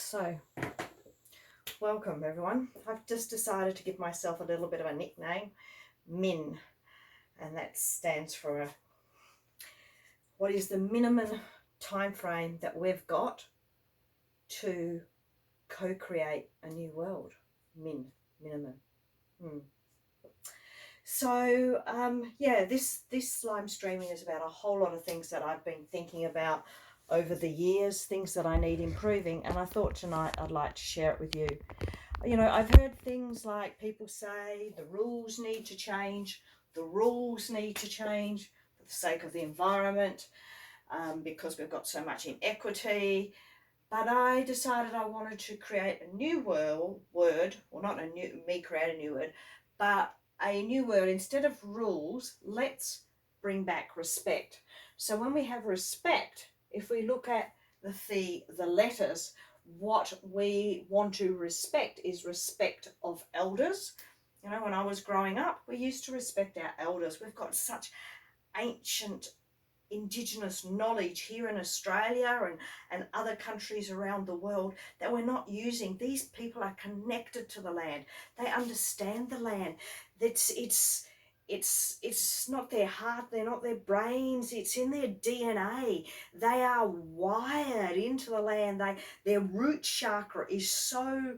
So, welcome everyone. I've just decided to give myself a little bit of a nickname, MIN, and that stands for what is the minimum time frame that we've got to co-create a new world. Minimum. So yeah, this slime streaming is about a whole lot of things that I've been thinking about over the years, things that I need improving, and I thought tonight I'd like to share it with you. You know, I've heard things like people say the rules need to change, the rules need to change for the sake of the environment, because we've got so much inequity. But I decided I wanted to create a new word, or not a new, me create a new word, but a new word. Instead of rules, let's bring back respect. So when we have respect, if we look at the letters, what we want to respect is respect of elders. You know, when I was growing up, we used to respect our elders. We've got such ancient Indigenous knowledge here in Australia and other countries around the world that we're not using. These people are connected to the land. They understand the land. It's not their heart, they're not their brains, it's in their DNA. They are wired into the land. Their root chakra is so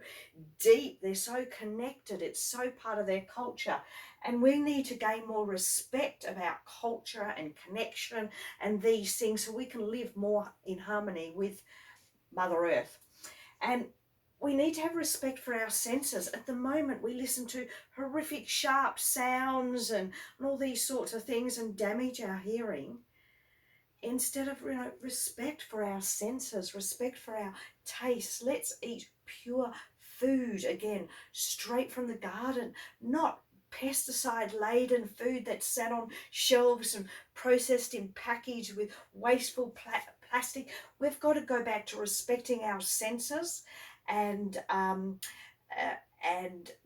deep, they're so connected, it's so part of their culture. And we need to gain more respect about culture and connection and these things so we can live more in harmony with Mother Earth. And we need to have respect for our senses. At the moment, we listen to horrific, sharp sounds and all these sorts of things and damage our hearing. Instead of respect for our senses, respect for our tastes, let's eat pure food, again, straight from the garden, not pesticide-laden food that's sat on shelves and processed in package with wasteful plastic. We've got to go back to respecting our senses and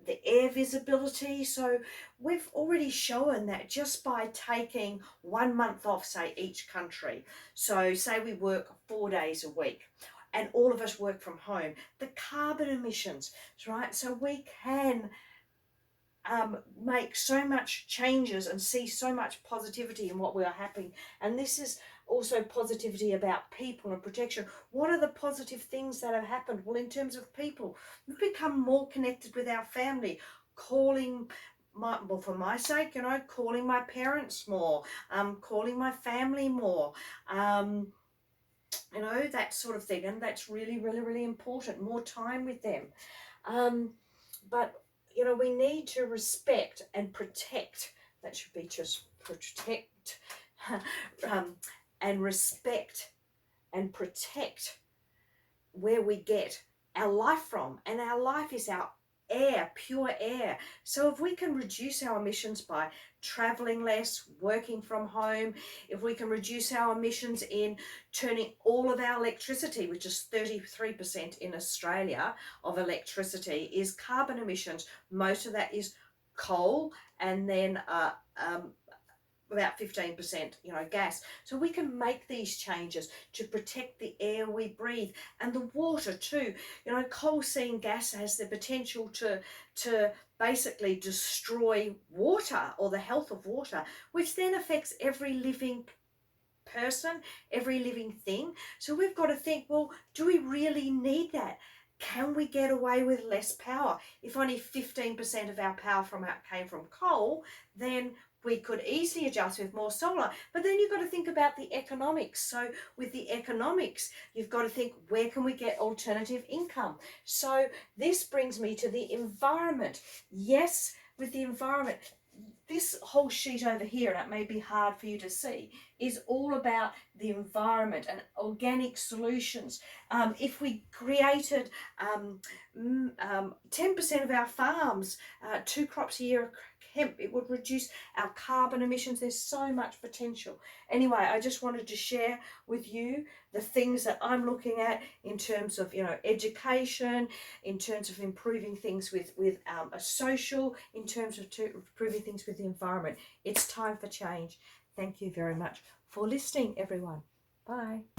the air visibility. So we've already shown that just by taking 1 month off, say each country, so say we work 4 days a week and all of us work from home, the carbon emissions, right? So we can make so much changes and see so much positivity in what we are happening. And this is also positivity about people and protection. What are the positive things that have happened? Well, in terms of people, we've become more connected with our family, calling for my sake, calling my parents more, calling my family more, that sort of thing. And that's really, really, really important, more time with them. But we need to respect and protect. That should be just protect and respect and protect where we get our life from. And our life is our air, pure air. So if we can reduce our emissions by traveling less, working from home, if we can reduce our emissions in turning all of our electricity, which is 33% in Australia of electricity, is carbon emissions. Most of that is coal, and then about 15%, gas. So we can make these changes to protect the air we breathe and the water too. Coal seam gas has the potential to basically destroy water or the health of water, which then affects every living person, every living thing. So we've got to think, well, do we really need that? Can we get away with less power? If only 15% of our power came from coal, then we could easily adjust with more solar. But then you've got to think about the economics. So with the economics, you've got to think, where can we get alternative income? So this brings me to the environment. Yes, with the environment, this whole sheet over here, and it may be hard for you to see, is all about the environment and organic solutions. If we created 10% of our farms, 2 crops a year of hemp, it would reduce our carbon emissions. There's so much potential. Anyway, I just wanted to share with you the things that I'm looking at in terms of education, in terms of improving things with a social, in terms of improving things with the environment. It's time for change. Thank you very much for listening, everyone. Bye.